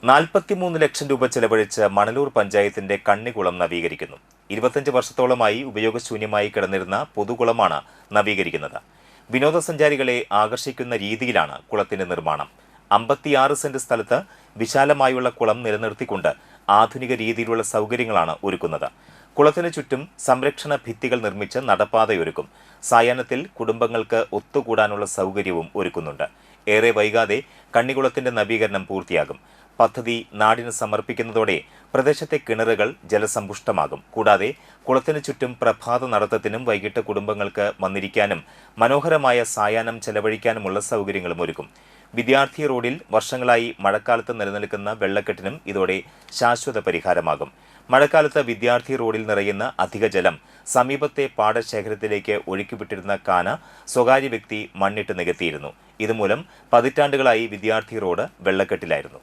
43 ലക്ഷം രൂപ ചെലവഴിച്ച് മണലൂർ പഞ്ചായത്തിന്റെ കണ്ണിക്കുളം നവീകരിക്കുന്നു. 25 വർഷത്തോളമായി ഉപയോഗശൂന്യമായി കിടന്നിരുന്ന പൊതുകുളമാണ് നവീകരിക്കുന്നത്. വിനോദസഞ്ചാരികളെ ആകർഷിക്കുന്ന രീതിയിലാണ് കുളത്തിന്റെ നിർമ്മാണം. 56 സെന്റ് സ്ഥലത്ത് വിശാലമായുള്ള കുളം നിലനിർത്തിക്കൊണ്ട് ആധുനിക രീതിയിലുള്ള സൗകര്യങ്ങളാണ് ഒരുക്കുന്നത്. കുളത്തിന് ചുറ്റും സംരക്ഷണ ഭിത്തികൾ നിർമ്മിച്ച് നടപ്പാതയൊരുക്കും. സായാഹ്നത്തിൽ കുടുംബങ്ങൾക്ക് ഒത്തുകൂടാനുള്ള സൗകര്യവും ഒരുക്കുന്നുണ്ട്. ഏറെ വൈകാതെ കണ്ണിക്കുളത്തിന്റെ നവീകരണം പൂർത്തിയാകും. പദ്ധതി നാടിന് സമർപ്പിക്കുന്നതോടെ പ്രദേശത്തെ കിണറുകൾ ജലസമ്പുഷ്ടമാകും. കൂടാതെ കുളത്തിനു ചുറ്റും പ്രഭാത നടത്തത്തിനും വൈകിട്ട് കുടുംബങ്ങൾക്ക് വന്നിരിക്കാനും മനോഹരമായ സായാഹ്നം ചെലവഴിക്കാനുമുള്ള സൗകര്യങ്ങളും ഒരുക്കും. വിദ്യാർത്ഥി റോഡിൽ വർഷങ്ങളായി മഴക്കാലത്ത് നിലനിൽക്കുന്ന വെള്ളക്കെട്ടിനും ഇതോടെ ശാശ്വത പരിഹാരമാകും. മഴക്കാലത്ത് വിദ്യാർത്ഥി റോഡിൽ നിറയുന്ന അധിക ജലം സമീപത്തെ പാടശേഖരത്തിലേക്ക് ഒഴുക്കിവിട്ടിരുന്ന കാന സ്വകാര്യ വ്യക്തി മണ്ണിട്ട് നികത്തിയിരുന്നു. ഇതുമൂലം പതിറ്റാണ്ടുകളായി വിദ്യാർത്ഥി റോഡ് വെള്ളക്കെട്ടിലായിരുന്നു.